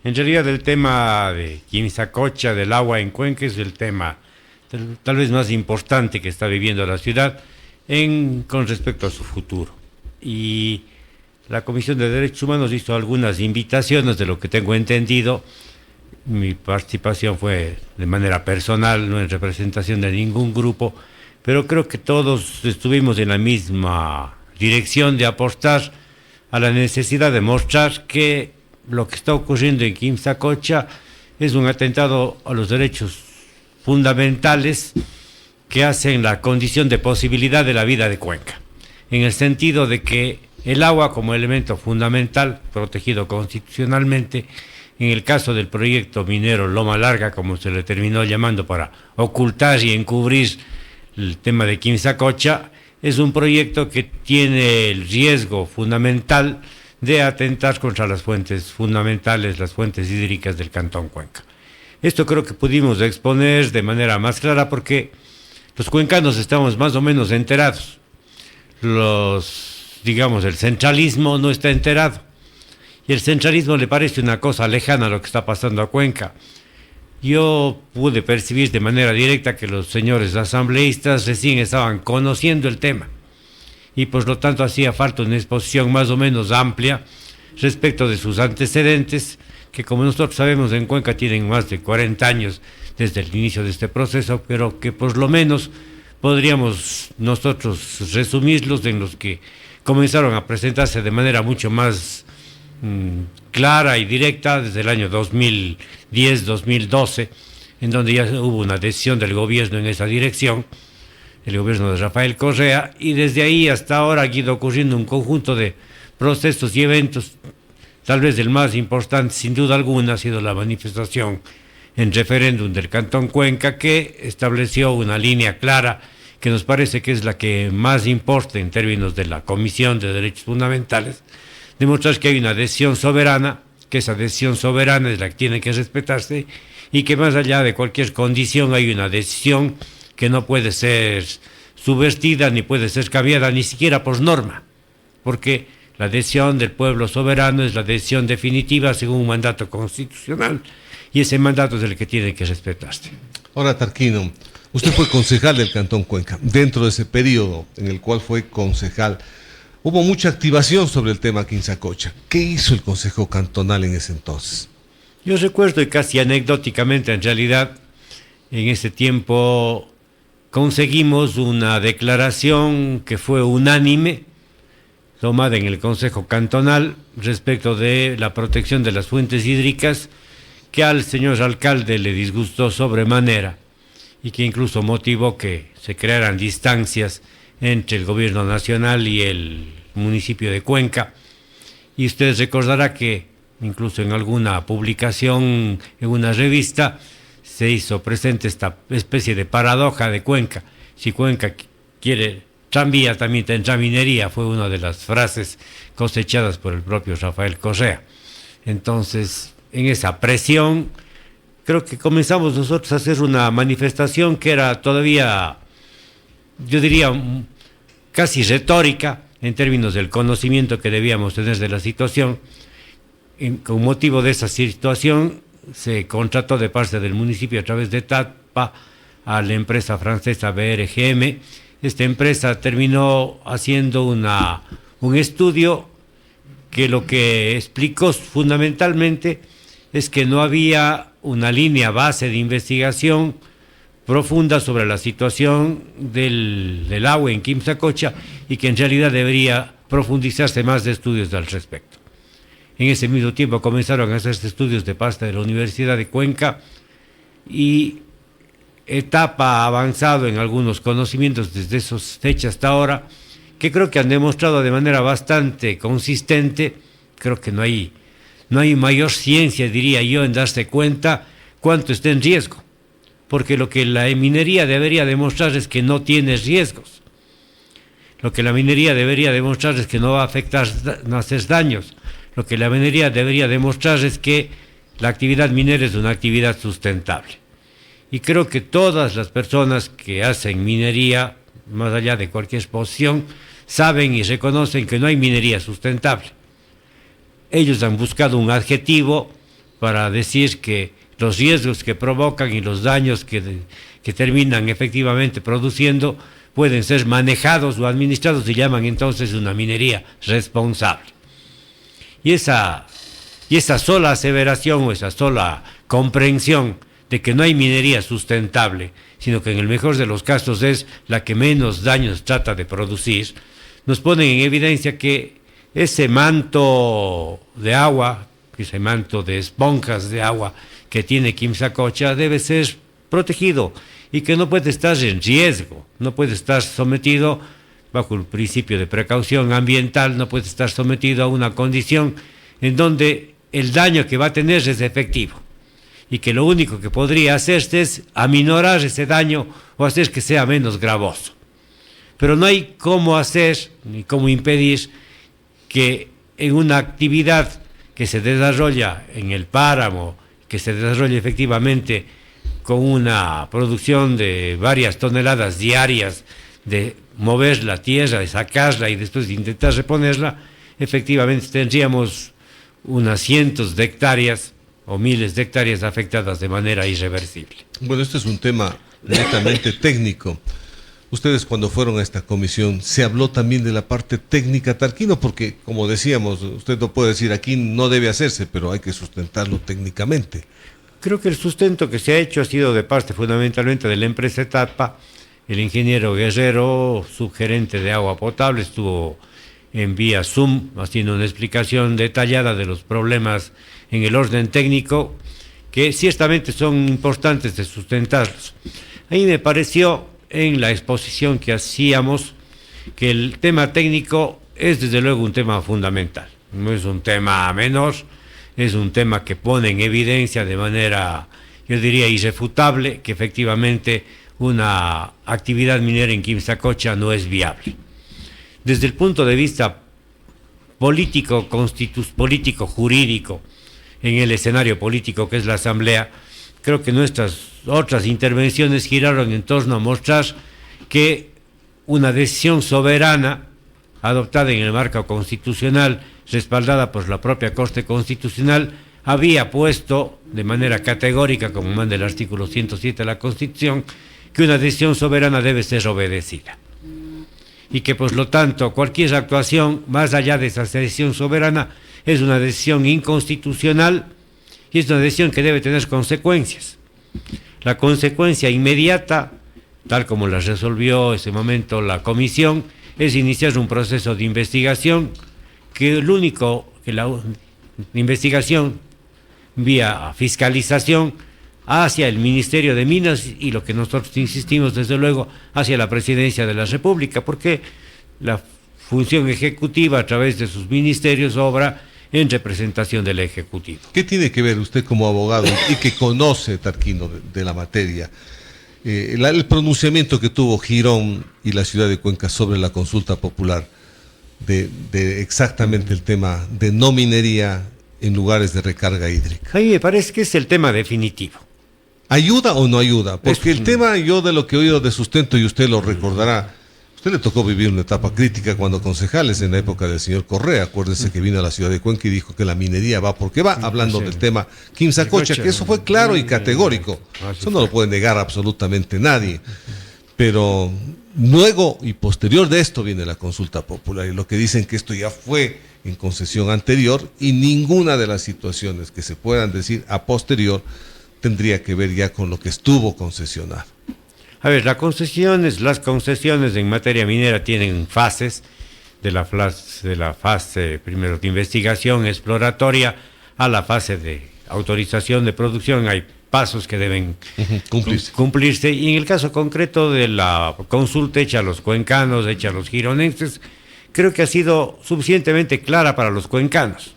En realidad el tema de Quimsacocha, del agua en Cuenca, es el tema tal vez más importante que está viviendo la ciudad con respecto a su futuro. Y la Comisión de Derechos Humanos hizo algunas invitaciones, de lo que tengo entendido. Mi participación fue de manera personal, no en representación de ningún grupo, pero creo que todos estuvimos en la misma dirección de apostar a la necesidad de mostrar que lo que está ocurriendo en Quimsacocha es un atentado a los derechos fundamentales que hacen la condición de posibilidad de la vida de Cuenca, en el sentido de que el agua como elemento fundamental, protegido constitucionalmente, en el caso del proyecto minero Loma Larga, como se le terminó llamando para ocultar y encubrir el tema de Quimsacocha, es un proyecto que tiene el riesgo fundamental de atentar contra las fuentes fundamentales, las fuentes hídricas del Cantón Cuenca. Esto creo que pudimos exponer de manera más clara porque los cuencanos estamos más o menos enterados. El centralismo no está enterado. Y el centralismo le parece una cosa lejana a lo que está pasando a Cuenca. Yo pude percibir de manera directa que los señores asambleístas recién estaban conociendo el tema y por lo tanto hacía falta una exposición más o menos amplia respecto de sus antecedentes, que como nosotros sabemos en Cuenca tienen más de 40 años desde el inicio de este proceso, pero que por lo menos podríamos nosotros resumirlos en los que comenzaron a presentarse de manera mucho más clara y directa desde el año 2010-2012, en donde ya hubo una decisión del gobierno en esa dirección, el gobierno de Rafael Correa, y desde ahí hasta ahora ha ido ocurriendo un conjunto de procesos y eventos. Tal vez el más importante, sin duda alguna, ha sido la manifestación en referéndum del Cantón Cuenca, que estableció una línea clara que nos parece que es la que más importa en términos de la Comisión de Derechos Fundamentales, demostrar que hay una decisión soberana, que esa decisión soberana es la que tiene que respetarse y que más allá de cualquier condición hay una decisión que no puede ser subvertida ni puede ser cambiada ni siquiera por norma, porque la decisión del pueblo soberano es la decisión definitiva según un mandato constitucional y ese mandato es el que tiene que respetarse. Ahora, Tarquino, usted fue concejal del Cantón Cuenca. Dentro de ese periodo en el cual fue concejal, hubo mucha activación sobre el tema Quimsacocha. ¿Qué hizo el Consejo Cantonal en ese entonces? Yo recuerdo, y casi anecdóticamente en realidad, en ese tiempo conseguimos una declaración que fue unánime, tomada en el Consejo Cantonal, respecto de la protección de las fuentes hídricas, que al señor alcalde le disgustó sobremanera y que incluso motivó que se crearan distancias entre el gobierno nacional y el municipio de Cuenca. Y usted recordará que incluso en alguna publicación, en una revista, se hizo presente esta especie de paradoja de Cuenca. Si Cuenca quiere tranvía, también tendrá minería, fue una de las frases cosechadas por el propio Rafael Correa. Entonces, en esa presión, creo que comenzamos nosotros a hacer una manifestación que era todavía, yo diría, casi retórica en términos del conocimiento que debíamos tener de la situación. Con motivo de esa situación se contrató de parte del municipio a través de TAPA a la empresa francesa BRGM. Esta empresa terminó haciendo un estudio que lo que explicó fundamentalmente es que no había una línea base de investigación profunda sobre la situación del agua en Quimsacocha y que en realidad debería profundizarse más de estudios al respecto. En ese mismo tiempo comenzaron a hacerse estudios de parte de la Universidad de Cuenca y etapa avanzado en algunos conocimientos desde esas fechas hasta ahora, que creo que han demostrado de manera bastante consistente. Creo que no hay mayor ciencia, diría yo, en darse cuenta cuánto está en riesgo, porque lo que la minería debería demostrar es que no tiene riesgos. Lo que la minería debería demostrar es que no va a afectar, no hacer daños. Lo que la minería debería demostrar es que la actividad minera es una actividad sustentable. Y creo que todas las personas que hacen minería, más allá de cualquier posición, saben y reconocen que no hay minería sustentable. Ellos han buscado un adjetivo para decir que los riesgos que provocan y los daños que terminan efectivamente produciendo pueden ser manejados o administrados, y llaman entonces una minería responsable. Y esa sola aseveración o esa sola comprensión de que no hay minería sustentable, sino que en el mejor de los casos es la que menos daños trata de producir, nos pone en evidencia que ese manto de agua, ese manto de esponjas de agua que tiene Quimsacocha debe ser protegido y que no puede estar en riesgo, no puede estar sometido bajo el principio de precaución ambiental, no puede estar sometido a una condición en donde el daño que va a tener es efectivo y que lo único que podría hacerse es aminorar ese daño o hacer que sea menos gravoso. Pero no hay cómo hacer ni cómo impedir que en una actividad que se desarrolla en el páramo, que se desarrolla efectivamente con una producción de varias toneladas diarias, de mover la tierra, de sacarla y después de intentar reponerla, efectivamente tendríamos unas cientos de hectáreas o miles de hectáreas afectadas de manera irreversible. Bueno, este es un tema netamente técnico. Ustedes cuando fueron a esta comisión, ¿se habló también de la parte técnica, Tarquino? Porque, como decíamos, usted no puede decir aquí no debe hacerse, pero hay que sustentarlo técnicamente. Creo que el sustento que se ha hecho ha sido de parte fundamentalmente de la empresa Etapa. El ingeniero Guerrero, subgerente de agua potable, estuvo en vía Zoom haciendo una explicación detallada de los problemas en el orden técnico, que ciertamente son importantes de sustentarlos. Ahí me pareció, en la exposición que hacíamos, que el tema técnico es desde luego un tema fundamental, no es un tema menor, es un tema que pone en evidencia de manera, yo diría, irrefutable, que efectivamente una actividad minera en Quimsacocha no es viable. Desde el punto de vista político, jurídico, en el escenario político que es la Asamblea, creo que nuestras otras intervenciones giraron en torno a mostrar que una decisión soberana adoptada en el marco constitucional, respaldada por la propia Corte Constitucional, había puesto de manera categórica, como manda el artículo 107 de la Constitución, que una decisión soberana debe ser obedecida. Y que, por lo tanto, cualquier actuación más allá de esa decisión soberana es una decisión inconstitucional y es una decisión que debe tener consecuencias. La consecuencia inmediata, tal como la resolvió en ese momento la comisión, es iniciar un proceso de investigación que la investigación vía fiscalización hacia el Ministerio de Minas y lo que nosotros insistimos desde luego hacia la Presidencia de la República, porque la función ejecutiva a través de sus ministerios obra en representación del Ejecutivo. ¿Qué tiene que ver usted como abogado y que conoce, Tarquino, de la materia? El pronunciamiento que tuvo Girón y la ciudad de Cuenca sobre la consulta popular de exactamente el tema de no minería en lugares de recarga hídrica. A mí me parece que es el tema definitivo. ¿Ayuda o no ayuda? Porque el tema, yo de lo que he oído de sustento, y usted lo recordará, usted le tocó vivir una etapa crítica cuando concejales en la época del señor Correa, acuérdese que vino a la ciudad de Cuenca y dijo que la minería va porque va, hablando del tema Quimsacocha, que eso fue claro y categórico. Eso no lo puede negar absolutamente nadie. Pero luego y posterior de esto viene la consulta popular y lo que dicen que esto ya fue en concesión anterior y ninguna de las situaciones que se puedan decir a posterior tendría que ver ya con lo que estuvo concesionado. A ver, las concesiones en materia minera tienen fases, de la fase primero de investigación exploratoria a la fase de autorización de producción. Hay pasos que deben cumplirse, y en el caso concreto de la consulta hecha a los cuencanos, hecha a los gironenses, creo que ha sido suficientemente clara para los cuencanos,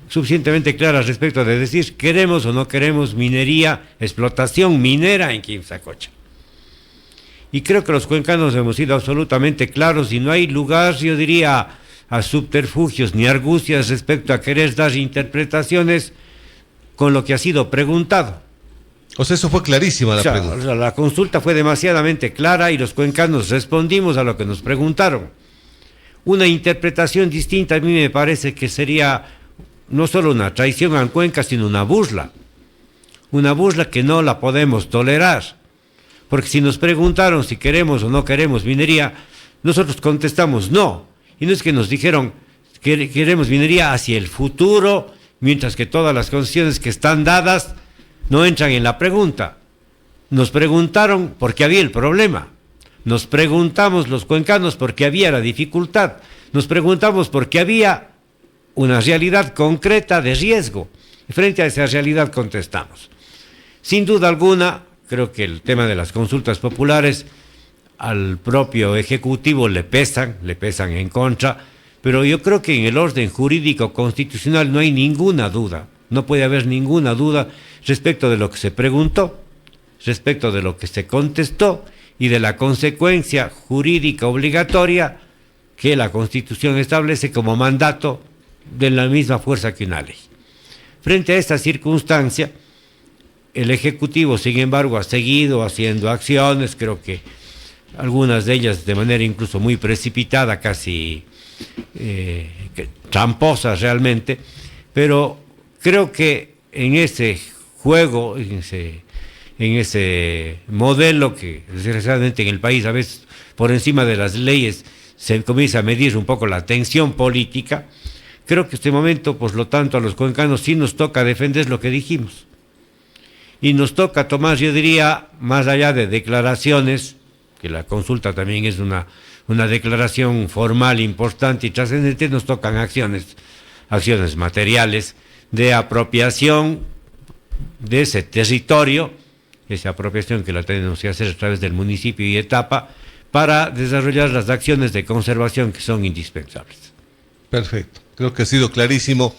suficientemente clara respecto de decir queremos o no queremos minería, explotación minera en Quimsacocha. Y creo que los cuencanos hemos sido absolutamente claros y no hay lugar, yo diría, a subterfugios ni argucias respecto a querer dar interpretaciones con lo que ha sido preguntado. O sea, eso fue clarísima la pregunta. O sea, la consulta fue demasiadamente clara y los cuencanos respondimos a lo que nos preguntaron. Una interpretación distinta a mí me parece que sería no solo una traición al Cuenca, sino una burla que no la podemos tolerar, porque si nos preguntaron si queremos o no queremos minería, nosotros contestamos no, y no es que nos dijeron que queremos minería hacia el futuro, mientras que todas las condiciones que están dadas no entran en la pregunta. Nos preguntaron porque había el problema, nos preguntamos los cuencanos porque había la dificultad, nos preguntamos porque había una realidad concreta de riesgo, y frente a esa realidad contestamos. Sin duda alguna, creo que el tema de las consultas populares al propio Ejecutivo le pesan en contra, pero yo creo que en el orden jurídico constitucional no hay ninguna duda, no puede haber ninguna duda respecto de lo que se preguntó, respecto de lo que se contestó y de la consecuencia jurídica obligatoria que la Constitución establece como mandato de la misma fuerza que una ley. Frente a esta circunstancia, el Ejecutivo, sin embargo, ha seguido haciendo acciones, creo que algunas de ellas de manera incluso muy precipitada, casi tramposa realmente, pero creo que en ese juego, en ese modelo que desgraciadamente en el país a veces por encima de las leyes se comienza a medir un poco la tensión política, creo que este momento, por lo tanto, a los cuencanos sí nos toca defender lo que dijimos. Y nos toca tomar, yo diría, más allá de declaraciones, que la consulta también es una declaración formal importante y trascendente, nos tocan acciones materiales de apropiación de ese territorio, esa apropiación que la tenemos que hacer a través del municipio y etapa, para desarrollar las acciones de conservación que son indispensables. Perfecto, creo que ha sido clarísimo.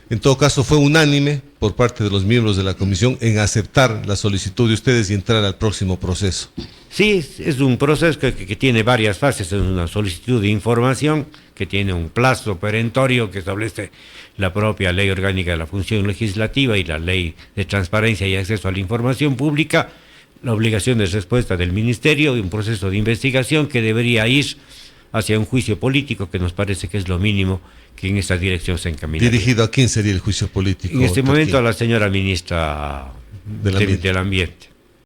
En todo caso, fue unánime por parte de los miembros de la comisión en aceptar la solicitud de ustedes y entrar al próximo proceso. Sí, es un proceso que tiene varias fases. Es una solicitud de información que tiene un plazo perentorio que establece la propia Ley Orgánica de la Función Legislativa y la Ley de Transparencia y Acceso a la Información Pública, la obligación de respuesta del Ministerio y un proceso de investigación que debería ir hacia un juicio político, que nos parece que es lo mínimo que en esta dirección se encamina. ¿Dirigido a quién sería el juicio político? En este momento a la señora ministra del Ambiente.